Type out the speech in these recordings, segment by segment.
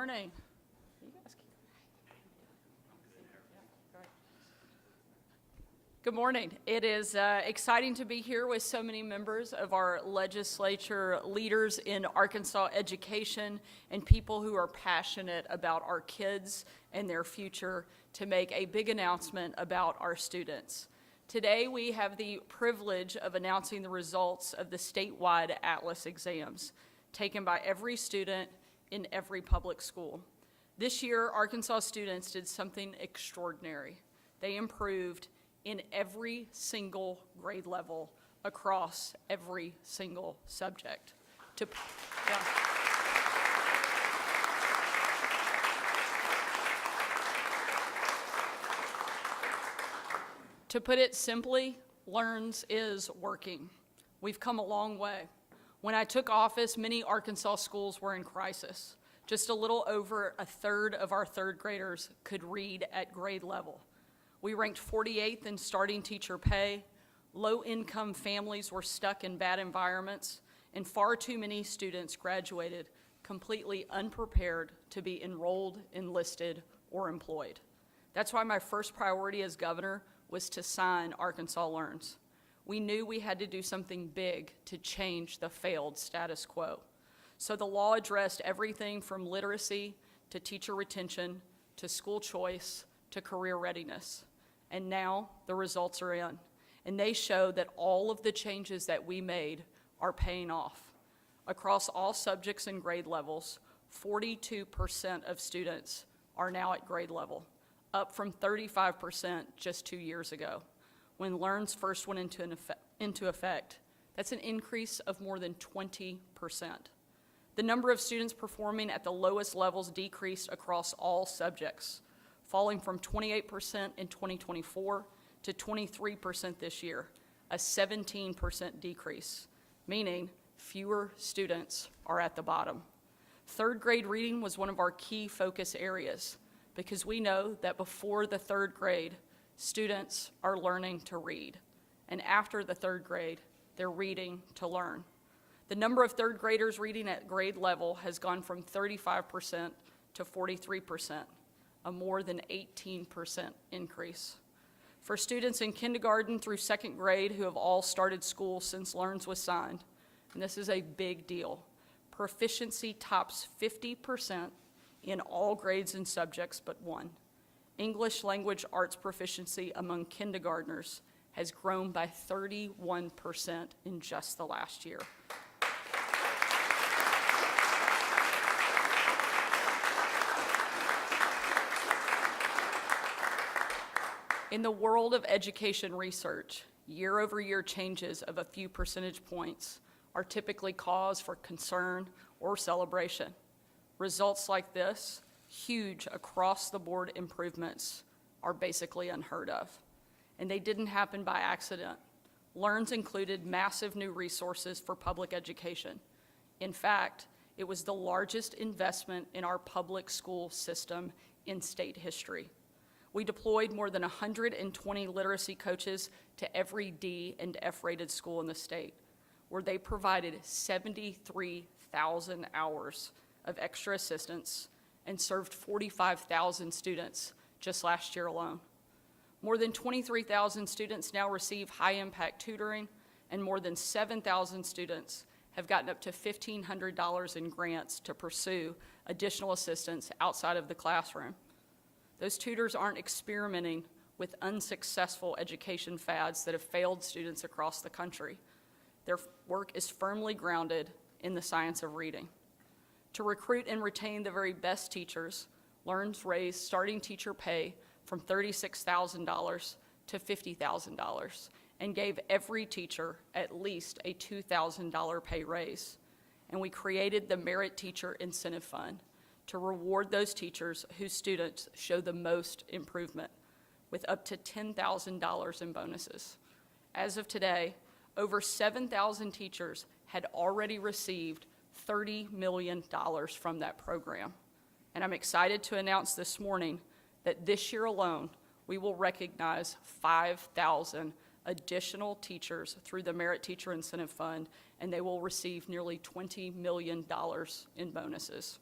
morning. Good morning. It is exciting to be here with so many members of our legislature, leaders in Arkansas education, and people who are passionate about our kids and their future to make a big announcement about our students. Today, we have the privilege of announcing the results of the statewide ATLAS exams taken by every student in every public school. This year, Arkansas students did something extraordinary. They improved in every single grade level across every single subject. To put it simply, LEARNS is working. We've come a long way. When I took office, many Arkansas schools were in crisis. Just a little over a third of our third graders could read at grade level. We ranked 48th in starting teacher pay, low-income families were stuck in bad environments, and far too many students graduated completely unprepared to be enrolled, enlisted, or employed. That's why my first priority as governor was to sign Arkansas LEARNS. We knew we had to do something big to change the failed status quo. So the law addressed everything from literacy to teacher retention to school choice to career readiness. And now the results are in. And they show that all of the changes that we made are paying off. Across all subjects and grade levels, 42% of students are now at grade level, up from 35% just 2 years ago, when LEARNS first went into effect. That's an increase of more than 20%. The number of students performing at the lowest levels decreased across all subjects, falling from 28% in 2024 to 23% this year, a 17% decrease, meaning fewer students are at the bottom. Third grade reading was one of our key focus areas because we know that before the third grade, students are learning to read, and after the third grade, they're reading to learn. The number of third graders reading at grade level has gone from 35% to 43%, a more than 18% increase. For students in kindergarten through second grade who have all started school since LEARNS was signed, and this is a big deal, proficiency tops 50% in all grades and subjects but one. English language arts proficiency among kindergartners has grown by 31% in just the last year. In the world of education research, year-over-year changes of a few percentage points are typically cause for concern or celebration. Results like this, huge across-the-board improvements, are basically unheard of. And they didn't happen by accident. LEARNS included massive new resources for public education. In fact, it was the largest investment in our public school system in state history. We deployed more than 120 literacy coaches to every D and F-rated school in the state, where they provided 73,000 hours of extra assistance and served 45,000 students just last year alone. More than 23,000 students now receive high-impact tutoring, and more than 7,000 students have gotten up to $1,500 in grants to pursue additional assistance outside of the classroom. Those tutors aren't experimenting with unsuccessful education fads that have failed students across the country. Their work is firmly grounded in the science of reading. To recruit and retain the very best teachers, LEARNS raised starting teacher pay from $36,000 to $50,000 and gave every teacher at least a $2,000 pay raise. And we created the Merit Teacher Incentive Fund to reward those teachers whose students show the most improvement, with up to $10,000 in bonuses. As of today, over 7,000 teachers had already received $30 million from that program. And I'm excited to announce this morning that this year alone, we will recognize 5,000 additional teachers through the Merit Teacher Incentive Fund, and they will receive nearly $20 million in bonuses.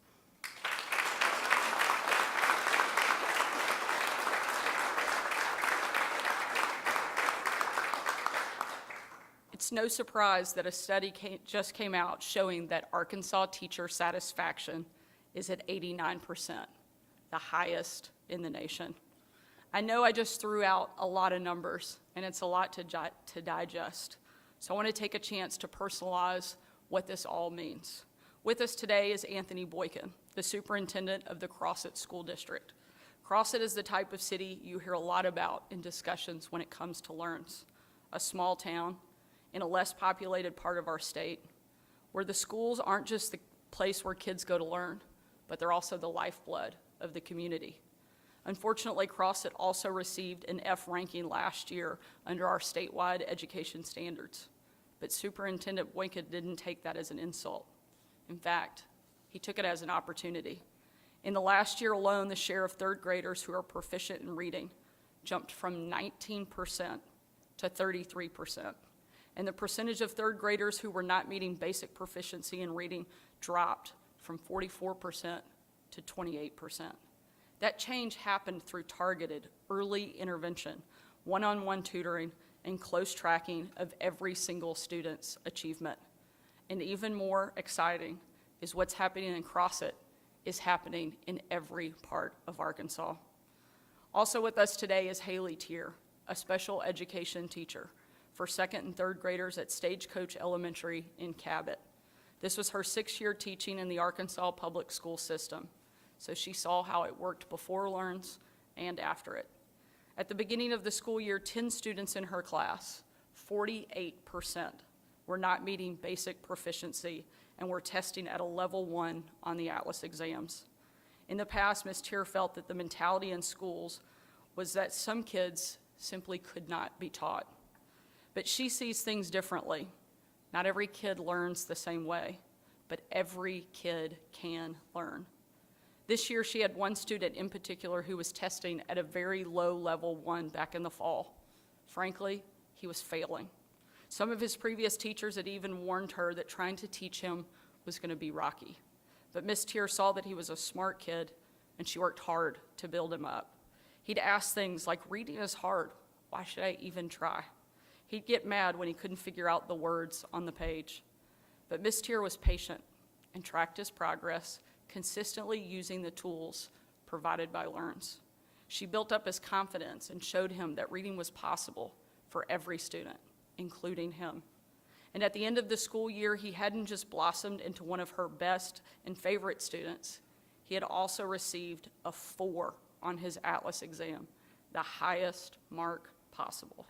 It's no surprise that a study just came out showing that Arkansas teacher satisfaction is at 89%, the highest in the nation. I know I just threw out a lot of numbers, and it's a lot to digest. So I want to take a chance to personalize what this all means. With us today is Anthony Boykin, the superintendent of the Crossett School District. Crossett is the type of city you hear a lot about in discussions when it comes to LEARNS, a small town in a less populated part of our state, where the schools aren't just the place where kids go to learn, but they're also the lifeblood of the community. Unfortunately, Crossett also received an F ranking last year under our statewide education standards, but Superintendent Boykin didn't take that as an insult. In fact, he took it as an opportunity. In the last year alone, the share of third graders who are proficient in reading jumped from 19% to 33%. And the percentage of third graders who were not meeting basic proficiency in reading dropped from 44% to 28%. That change happened through targeted early intervention, one-on-one tutoring, and close tracking of every single student's achievement. And even more exciting is what's happening in Crossett is happening in every part of Arkansas. Also with us today is Haley Tier, a special education teacher for second and third graders at Stagecoach Elementary in Cabot. This was her 6th year teaching in the Arkansas public school system, so she saw how it worked before LEARNS and after it. At the beginning of the school year, 10 students in her class, 48%, were not meeting basic proficiency and were testing at a level 1 on the Atlas exams. In the past, Ms. Tier felt that the mentality in schools was that some kids simply could not be taught. But she sees things differently. Not every kid learns the same way, but every kid can learn. This year, she had one student in particular who was testing at a very low level 1 back in the fall. Frankly, he was failing. Some of his previous teachers had even warned her that trying to teach him was going to be rocky. But Ms. Tier saw that he was a smart kid, and she worked hard to build him up. He'd ask things like, "Reading is hard. Why should I even try?" He'd get mad when he couldn't figure out the words on the page. But Ms. Tier was patient and tracked his progress, consistently using the tools provided by LEARNS. She built up his confidence and showed him that reading was possible for every student, including him. And at the end of the school year, he hadn't just blossomed into one of her best and favorite students. He had also received a 4 on his Atlas exam, the highest mark possible.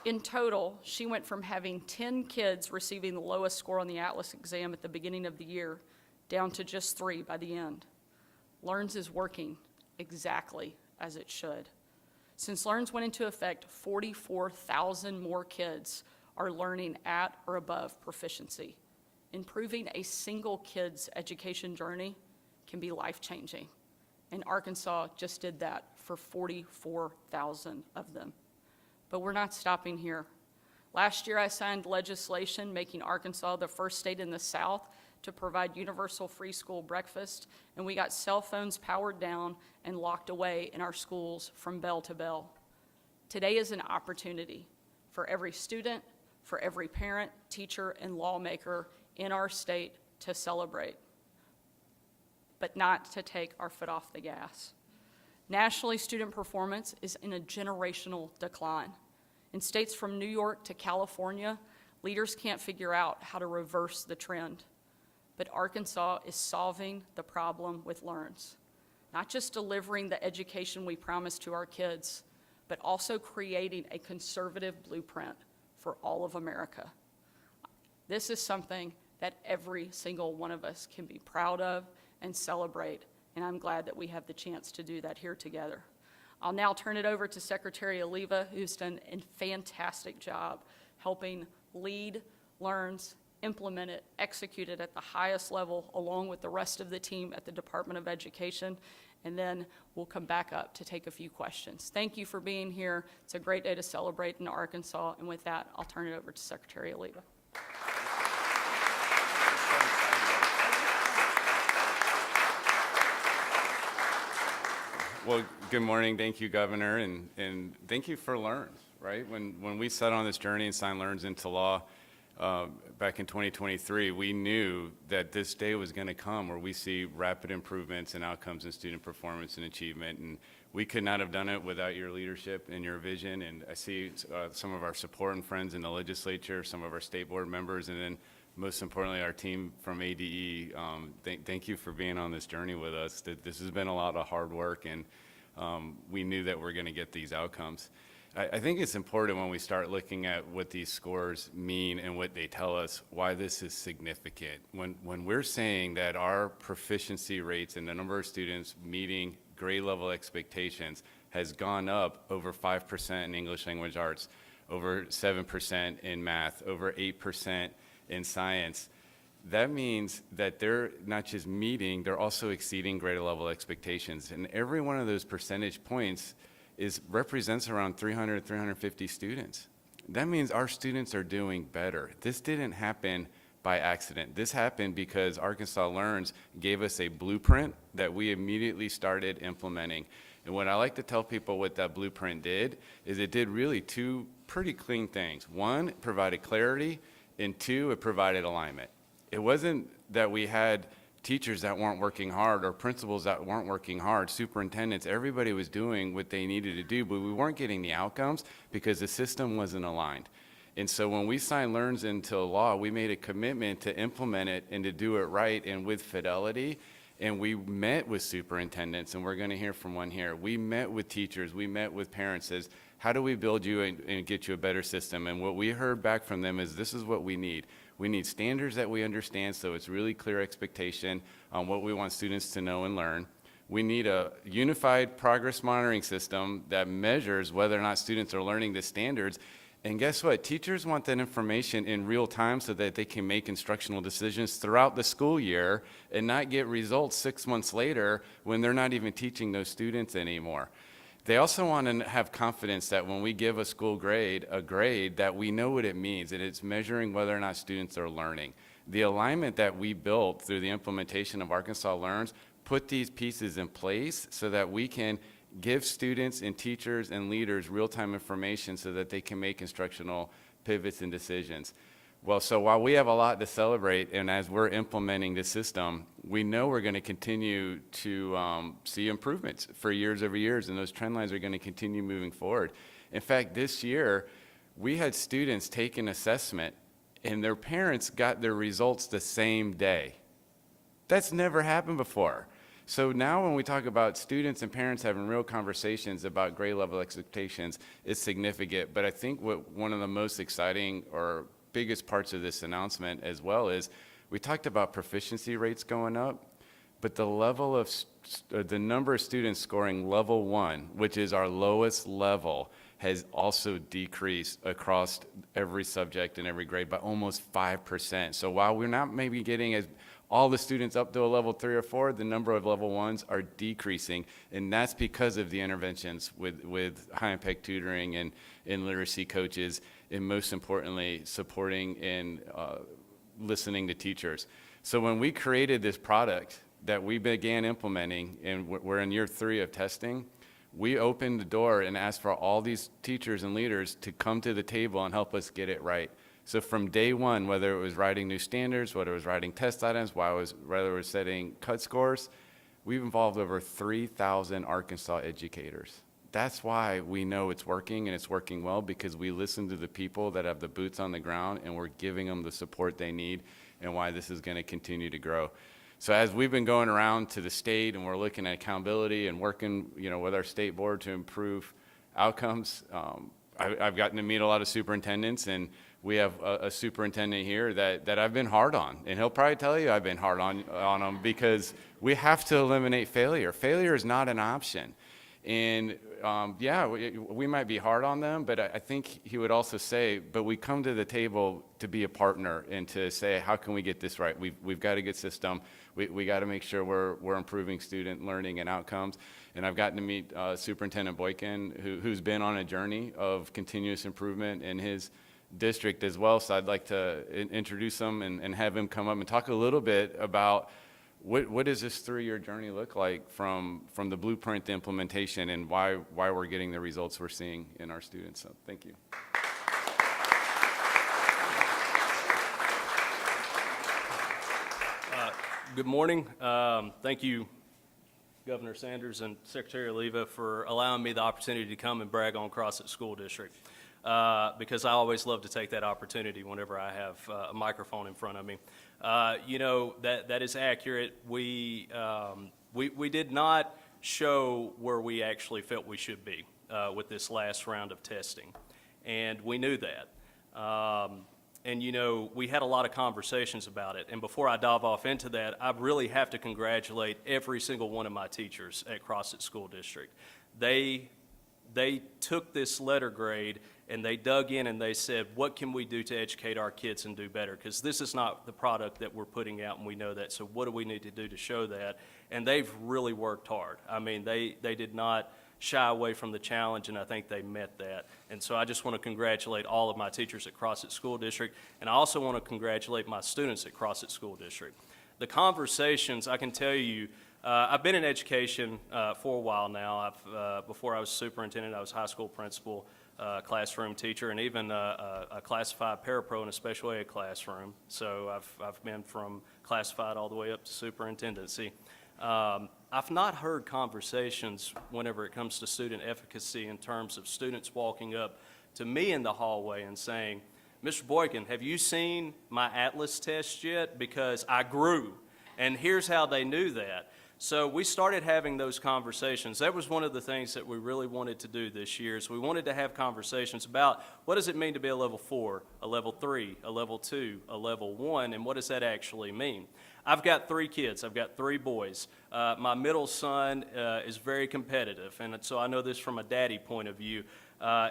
In total, she went from having 10 kids receiving the lowest score on the Atlas exam at the beginning of the year down to just 3 by the end. LEARNS is working exactly as it should. Since LEARNS went into effect, 44,000 more kids are learning at or above proficiency. Improving a single kid's education journey can be life-changing, and Arkansas just did that for 44,000 of them. But we're not stopping here. Last year, I signed legislation making Arkansas the first state in the South to provide universal free school breakfast, and we got cell phones powered down and locked away in our schools from bell to bell. Today is an opportunity for every student, for every parent, teacher, and lawmaker in our state to celebrate, but not to take our foot off the gas. Nationally, student performance is in a generational decline. In states from New York to California, leaders can't figure out how to reverse the trend. But Arkansas is solving the problem with LEARNS, not just delivering the education we promised to our kids, but also creating a conservative blueprint for all of America. This is something that every single one of us can be proud of and celebrate, and I'm glad that we have the chance to do that here together. I'll now turn it over to Secretary Oliva, who's done a fantastic job helping lead LEARNS, implement it, execute it at the highest level, along with the rest of the team at the Department of Education, and then we'll come back up to take a few questions. Thank you for being here. It's a great day to celebrate in Arkansas, and with that, I'll turn it over to Secretary Oliva. Well, good morning. Thank you, Governor, and thank you for LEARNS, right? When we set on this journey and signed LEARNS into law back in 2023, we knew that this day was going to come where we see rapid improvements in outcomes in student performance and achievement, and we could not have done it without your leadership and your vision. And I see some of our support and friends in the legislature, some of our state board members, and then most importantly, our team from ADE. Thank you for being on this journey with us. This has been a lot of hard work, and we knew that we're going to get these outcomes. I think it's important when we start looking at what these scores mean and what they tell us, why this is significant. When we're saying that our proficiency rates and the number of students meeting grade level expectations has gone up over 5% in English language arts, over 7% in math, over 8% in science, that means that they're not just meeting, they're also exceeding grade level expectations. And every one of those percentage points represents around 300, 350 students. That means our students are doing better. This didn't happen by accident. This happened because Arkansas LEARNS gave us a blueprint that we immediately started implementing. And what I like to tell people what that blueprint did is it did really two pretty clean things. One, it provided clarity, and two, it provided alignment. It wasn't that we had teachers that weren't working hard or principals that weren't working hard, superintendents, everybody was doing what they needed to do, but we weren't getting the outcomes because the system wasn't aligned. And so when we signed LEARNS into law, we made a commitment to implement it and to do it right and with fidelity. And we met with superintendents, and we're going to hear from one here. We met with teachers, we met with parents, as how do we build you and get you a better system? And what we heard back from them is this is what we need. We need standards that we understand, so it's really clear expectation on what we want students to know and learn. We need a unified progress monitoring system that measures whether or not students are learning the standards. And guess what? Teachers want that information in real time so that they can make instructional decisions throughout the school year and not get results 6 months later when they're not even teaching those students anymore. They also want to have confidence that when we give a school grade, that we know what it means, and it's measuring whether or not students are learning. The alignment that we built through the implementation of Arkansas LEARNS put these pieces in place so that we can give students and teachers and leaders real-time information so that they can make instructional pivots and decisions. Well, so while we have a lot to celebrate, and as we're implementing this system, we know we're going to continue to see improvements for years over years, and those trend lines are going to continue moving forward. In fact, this year, we had students take an assessment, and their parents got their results the same day. That's never happened before. So now when we talk about students and parents having real conversations about grade level expectations, it's significant. But I think one of the most exciting or biggest parts of this announcement as well is we talked about proficiency rates going up, but the level of the number of students scoring level 1, which is our lowest level, has also decreased across every subject and every grade by almost 5%. So while we're not maybe getting all the students up to a level 3 or 4, the number of level 1s are decreasing, and that's because of the interventions with high-impact tutoring and literacy coaches, and most importantly, supporting and listening to teachers. So when we created this product that we began implementing, and we're in year 3 of testing, we opened the door and asked for all these teachers and leaders to come to the table and help us get it right. So from day one, whether it was writing new standards, whether it was writing test items, whether it was setting cut scores, we've involved over 3,000 Arkansas educators. That's why we know it's working, and it's working well, because we listen to the people that have the boots on the ground, and we're giving them the support they need, and why this is going to continue to grow. So as we've been going around to the state and we're looking at accountability and working, with our state board to improve outcomes, I've gotten to meet a lot of superintendents, and we have a superintendent here that I've been hard on, and he'll probably tell you I've been hard on him, because we have to eliminate failure. Failure is not an option. And we might be hard on them, but I think he would also say, but we come to the table to be a partner and to say, how can we get this right? We've got a good system. We got to make sure we're improving student learning and outcomes. And I've gotten to meet Superintendent Boykin, who's been on a journey of continuous improvement in his district as well. So I'd like to introduce him and have him come up and talk a little bit about what does this 3-year journey look like from the blueprint to implementation, and why we're getting the results we're seeing in our students? So thank you. Good morning. Thank you, Governor Sanders and Secretary Oliva, for allowing me the opportunity to come and brag on Crossett School District, because I always love to take that opportunity whenever I have a microphone in front of me. You know, that is accurate. We did not show where we actually felt we should be with this last round of testing, and we knew that. And, you know, we had a lot of conversations about it. And before I dive off into that, I really have to congratulate every single one of my teachers at Crossett School District. They took this letter grade and they dug in and they said, what can we do to educate our kids and do better? Because this is not the product that we're putting out, and we know that. So what do we need to do to show that? And they've really worked hard. I mean, they did not shy away from the challenge, and I think they met that. And so I just want to congratulate all of my teachers at Crossett School District, and I also want to congratulate my students at Crossett School District. The conversations, I can tell you, I've been in education for a while now. Before I was superintendent, I was high school principal, classroom teacher, and even a classified parapro in a special ed classroom. So I've been from classified all the way up to superintendency. I've not heard conversations whenever it comes to student efficacy in terms of students walking up to me in the hallway and saying, Mr. Boykin, have you seen my Atlas test yet? Because I grew, and here's how they knew that. So we started having those conversations. That was one of the things that we really wanted to do this year, is we wanted to have conversations about what does it mean to be a level 4, a level 3, a level 2, a level 1, and what does that actually mean? I've got 3 kids. I've got 3 boys. My middle son is very competitive, and so I know this from a daddy point of view.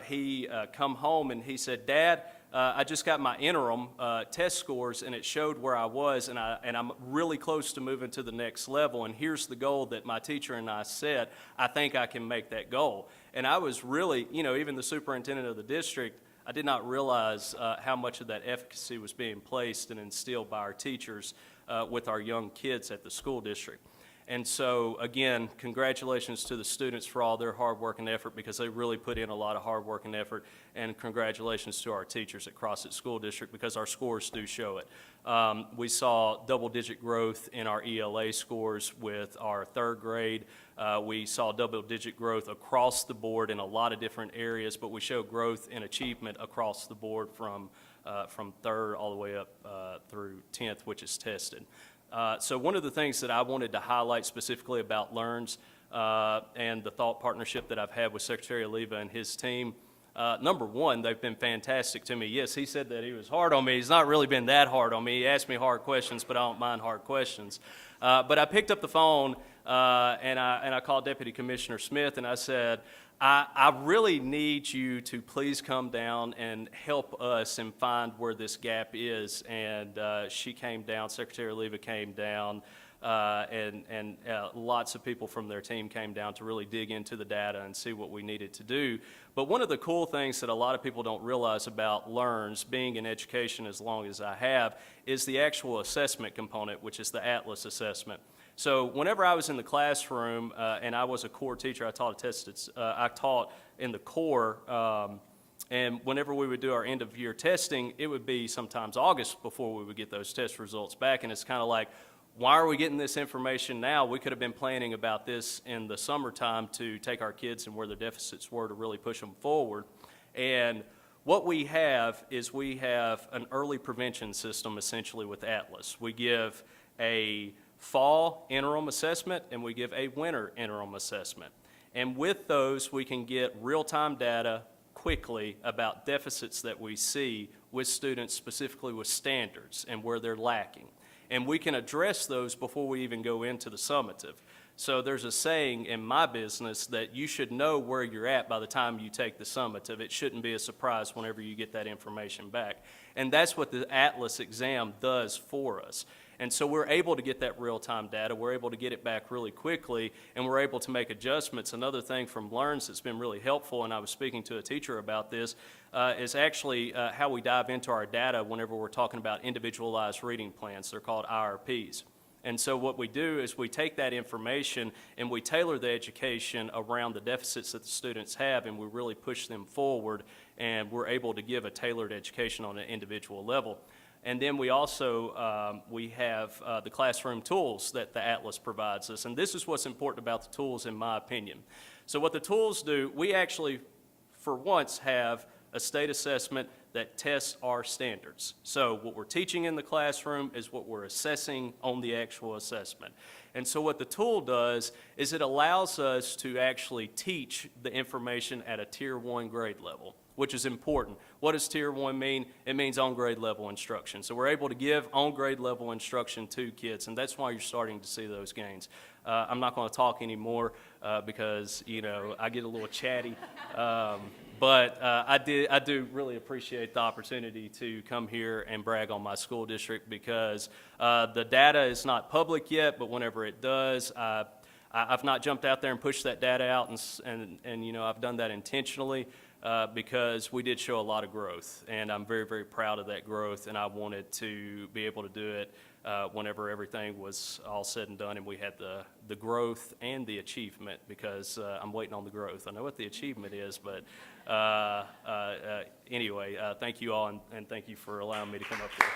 He come home and he said, Dad, I just got my interim test scores, and it showed where I was, and I'm really close to moving to the next level, and here's the goal that my teacher and I set. I think I can make that goal. And I was really, you know, even the superintendent of the district, I did not realize how much of that efficacy was being placed and instilled by our teachers with our young kids at the school district. And so, again, congratulations to the students for all their hard work and effort, because they really put in a lot of hard work and effort, and congratulations to our teachers at Crossett School District, because our scores do show it. We saw double-digit growth in our ELA scores with our 3rd grade. We saw double-digit growth across the board in a lot of different areas, but we showed growth in achievement across the board from 3rd all the way up through 10th, which is tested. So one of the things that I wanted to highlight specifically about LEARNS and the thought partnership that I've had with Secretary Oliva and his team, number one, they've been fantastic to me. Yes, he said that he was hard on me. He's not really been that hard on me. He asked me hard questions, but I don't mind hard questions. But I picked up the phone and I called Deputy Commissioner Smith, and I said, I really need you to please come down and help us and find where this gap is. And she came down, Secretary Oliva came down, and lots of people from their team came down to really dig into the data and see what we needed to do. But one of the cool things that a lot of people don't realize about LEARNS, being in education as long as I have, is the actual assessment component, which is the Atlas assessment. So whenever I was in the classroom and I was a core teacher, I taught in the core, and whenever we would do our end of year testing, it would be sometimes August before we would get those test results back, and it's kind of like, why are we getting this information now? We could have been planning about this in the summertime to take our kids and where the deficits were to really push them forward. And what we have is we have an early prevention system essentially with Atlas. We give a fall interim assessment and we give a winter interim assessment. And with those, we can get real-time data quickly about deficits that we see with students, specifically with standards and where they're lacking. And we can address those before we even go into the summative. So there's a saying in my business that you should know where you're at by the time you take the summative. It shouldn't be a surprise whenever you get that information back. And that's what the Atlas exam does for us. And so we're able to get that real-time data, we're able to get it back really quickly, and we're able to make adjustments. Another thing from LEARNS that's been really helpful, and I was speaking to a teacher about this, is actually how we dive into our data whenever we're talking about individualized reading plans. They're called IRPs. And so what we do is we take that information and we tailor the education around the deficits that the students have, and we really push them forward, and we're able to give a tailored education on an individual level. And then we also, we have the classroom tools that the Atlas provides us. And this is what's important about the tools, in my opinion. So what the tools do, we actually, for once, have a state assessment that tests our standards. So what we're teaching in the classroom is what we're assessing on the actual assessment. And so what the tool does is it allows us to actually teach the information at a Tier 1 grade level, which is important. What does Tier 1 mean? It means on-grade level instruction. So we're able to give on-grade level instruction to kids, and that's why you're starting to see those gains. I'm not going to talk anymore because, you know, I get a little chatty. But I do really appreciate the opportunity to come here and brag on my school district, because the data is not public yet, but whenever it does, I've not jumped out there and pushed that data out, and you know, I've done that intentionally because we did show a lot of growth, and I'm very, very proud of that growth, and I wanted to be able to do it whenever everything was all said and done and we had the growth and the achievement, because I'm waiting on the growth. I know what the achievement is, but anyway, thank you all, and thank you for allowing me to come up here.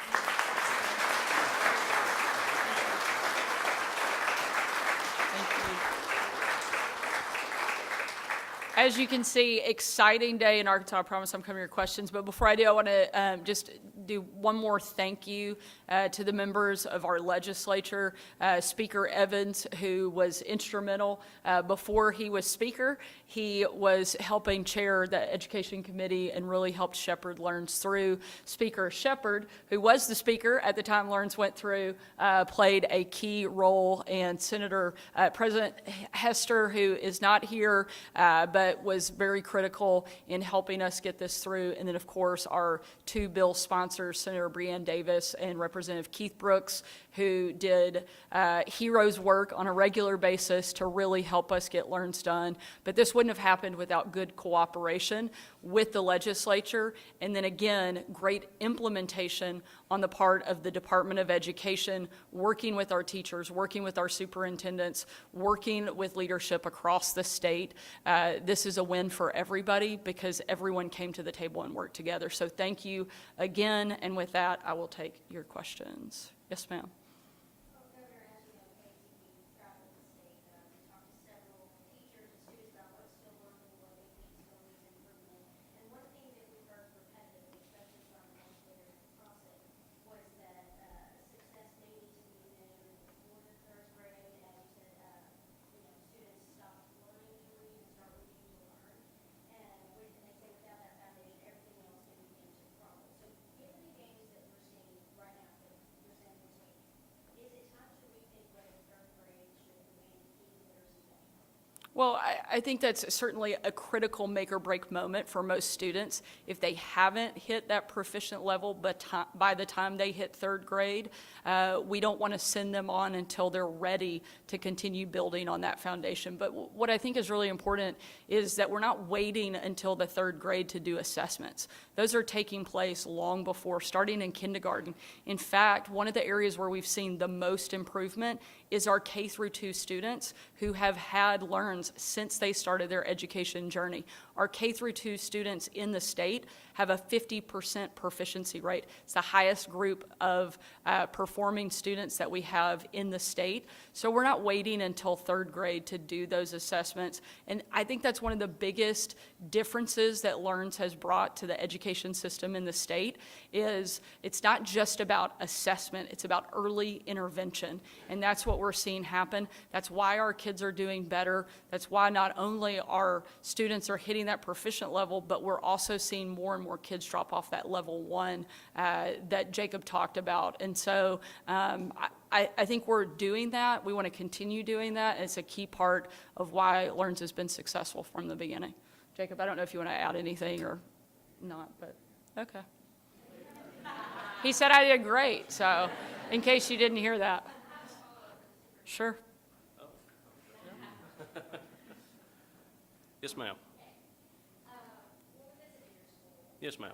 Thank you. As you can see, exciting day in Arkansas. I promise I'm coming to your questions. But before I do, I want to just do one more thank you to the members of our legislature. Speaker Evans, who was instrumental before he was speaker. He was helping chair the Education Committee and really helped shepherd Learns through. Speaker Shepard, who was the speaker at the time Learns went through, played a key role. And Senator President Hester, who is not here, but was very critical in helping us get this through. And then, of course, our two bill sponsors, Senator Breanne Davis and Representative Keith Brooks, who did heroes work on a regular basis to really help us get Learns done. But this wouldn't have happened without good cooperation with the legislature. And then again, great implementation on the part of the Department of Education, working with our teachers, working with our superintendents, working with leadership across the state. This is a win for everybody because everyone came to the table and worked together. So thank you again. And with that, I will take your questions. Yes, ma'am. Well, I think that's certainly a critical make or break moment for most students. If they haven't hit that proficient level by the time they hit third grade, we don't want to send them on until they're ready to continue building on that foundation. But what I think is really important is that we're not waiting until the third grade to do assessments. Those are taking place long before, starting in kindergarten. In fact, one of the areas where we've seen the most improvement is our K through 2 students who have had Learns since they started their education journey. Our K through 2 students in the state have a 50% proficiency rate. It's the highest group of performing students that we have in the state. So we're not waiting until third grade to do those assessments. And I think that's one of the biggest differences that Learns has brought to the education system in the state is it's not just about assessment, it's about early intervention. And that's what we're seeing happen. That's why our kids are doing better. That's why not only our students are hitting that proficient level, but we're also seeing more and more kids drop off that level 1 that Jacob talked about. And so I think we're doing that. We want to continue doing that. And it's a key part of why Learns has been successful from the beginning. Jacob, I don't know if you want to add anything or not, but okay. He said I did great, so in case you didn't hear that. Sure. Yes, ma'am. Yes, ma'am.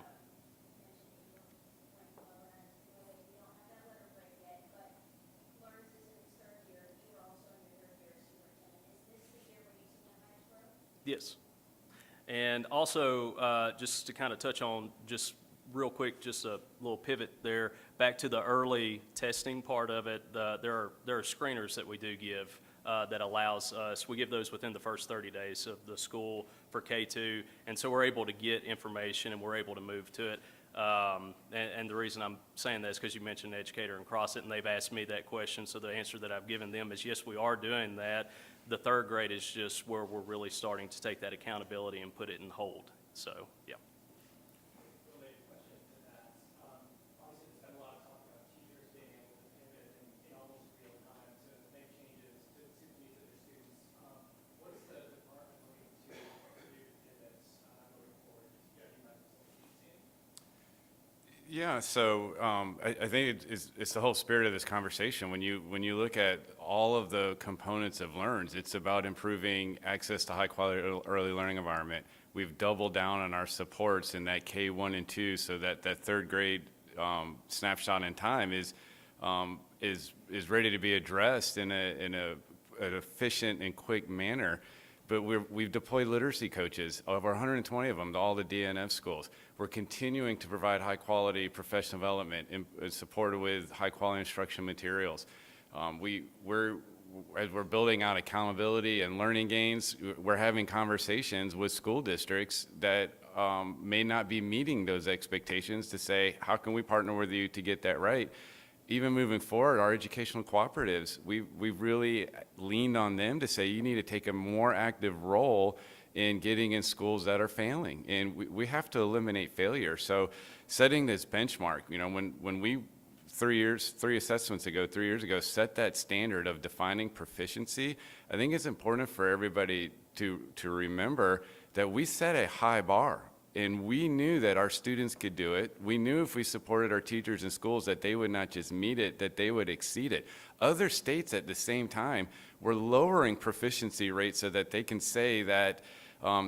also, just to kind of touch on, just real quick, just a little pivot there, back to the early testing part of it, there are screeners that we do give that allows us, we give those within the first 30 days of the school for K2, and so we're able to get information and we're able to move to it. And the reason I'm saying that is because you mentioned Educator and CrossIT, and they've asked me that question, so the answer that I've given them is yes, we are doing that. The third grade is just where we're really starting to take that accountability and put it in hold. So, yeah. Related question to that. Obviously, there's been a lot of talk about teachers being able to pivot in almost real time to make changes to meet their students. What is the department looking to do pivots going forward? Do you have any methods that you've seen? Yeah, so I think it's the whole spirit of this conversation. When you look at all of the components of LEARNS, it's about improving access to high-quality early learning environment. We've doubled down on our supports in that K1 and 2, so that third grade snapshot in time is ready to be addressed in an efficient and quick manner. But we've deployed literacy coaches, over 120 of them, to all the DNF schools. We're continuing to provide high-quality professional development supported with high-quality instruction materials. As we're building out accountability and learning gains, we're having conversations with school districts that may not be meeting those expectations to say, how can we partner with you to get that right? Even moving forward, our educational cooperatives, we've really leaned on them to say you need to take a more active role in getting in schools that are failing. And we have to eliminate failure. So setting this benchmark, when we 3 years ago, set that standard of defining proficiency, I think it's important for everybody to remember that we set a high bar. And we knew that our students could do it. We knew if we supported our teachers in schools that they would not just meet it, that they would exceed it. Other states at the same time were lowering proficiency rates so that they can say that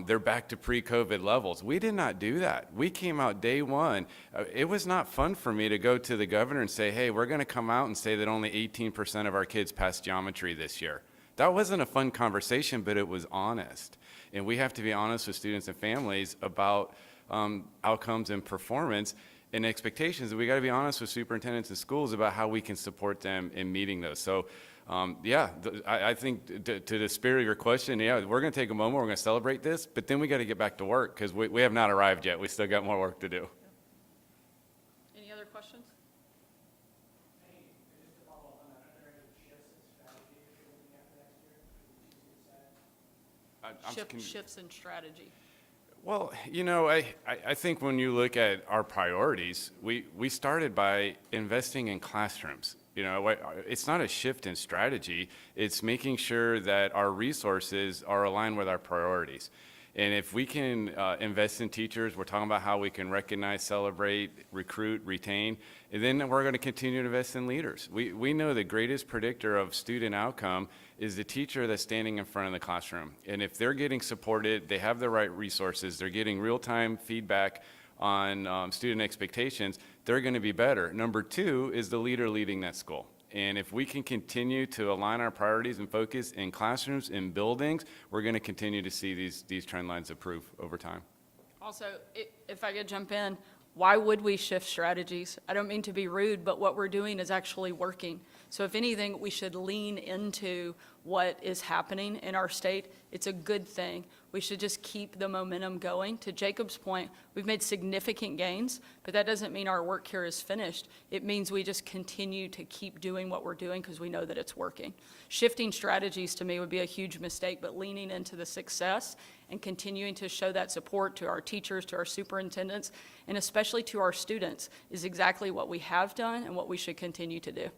they're back to pre-COVID levels. We did not do that. We came out day one. It was not fun for me to go to the governor and say, hey, we're going to come out and say that only 18% of our kids passed geometry this year. That wasn't a fun conversation, but it was honest. And we have to be honest with students and families about outcomes and performance and expectations. And we got to be honest with superintendents and schools about how we can support them in meeting those. So, I think to the spirit of your question, yeah, we're going to take a moment, we're going to celebrate this, but then we got to get back to work because we have not arrived yet. We still got more work to do. Any other questions? Just to follow up on that, are there any shifts in strategy that you're looking at for next year? Shifts in strategy. Well, I think when you look at our priorities, we started by investing in classrooms. It's not a shift in strategy. It's making sure that our resources are aligned with our priorities. And if we can invest in teachers, we're talking about how we can recognize, celebrate, recruit, retain, and then we're going to continue to invest in leaders. We know the greatest predictor of student outcome is the teacher that's standing in front of the classroom. And if they're getting supported, they have the right resources, they're getting real-time feedback on student expectations, they're going to be better. Number two is the leader leading that school. And if we can continue to align our priorities and focus in classrooms, in buildings, we're going to continue to see these trend lines improve over time. Also, if I could jump in, why would we shift strategies? I don't mean to be rude, but what we're doing is actually working. So if anything, we should lean into what is happening in our state. It's a good thing. We should just keep the momentum going. To Jacob's point, we've made significant gains, but that doesn't mean our work here is finished. It means we just continue to keep doing what we're doing because we know that it's working. Shifting strategies to me would be a huge mistake, but leaning into the success and continuing to show that support to our teachers, to our superintendents, and especially to our students is exactly what we have done and what we should continue to do.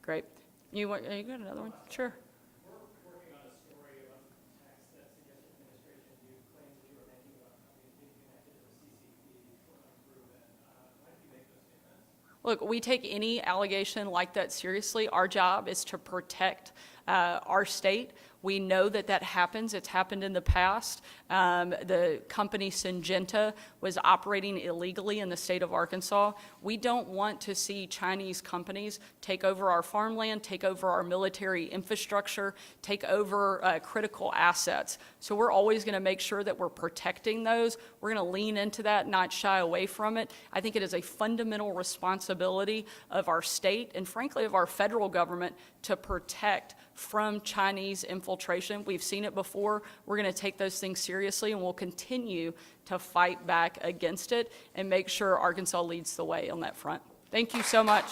Great. You got another one? Sure. We're working on a story of text that suggests administration do claims that you were making about being connected to the CCP were unproven. Why do you make those statements? Look, we take any allegation like that seriously. Our job is to protect our state. We know that that happens. It's happened in the past. The company Syngenta was operating illegally in the state of Arkansas. We don't want to see Chinese companies take over our farmland, take over our military infrastructure, take over critical assets. So we're always going to make sure that we're protecting those. We're going to lean into that, not shy away from it. I think it is a fundamental responsibility of our state and frankly of our federal government to protect from Chinese infiltration. We've seen it before. We're going to take those things seriously, and we'll continue to fight back against it and make sure Arkansas leads the way on that front. Thank you so much.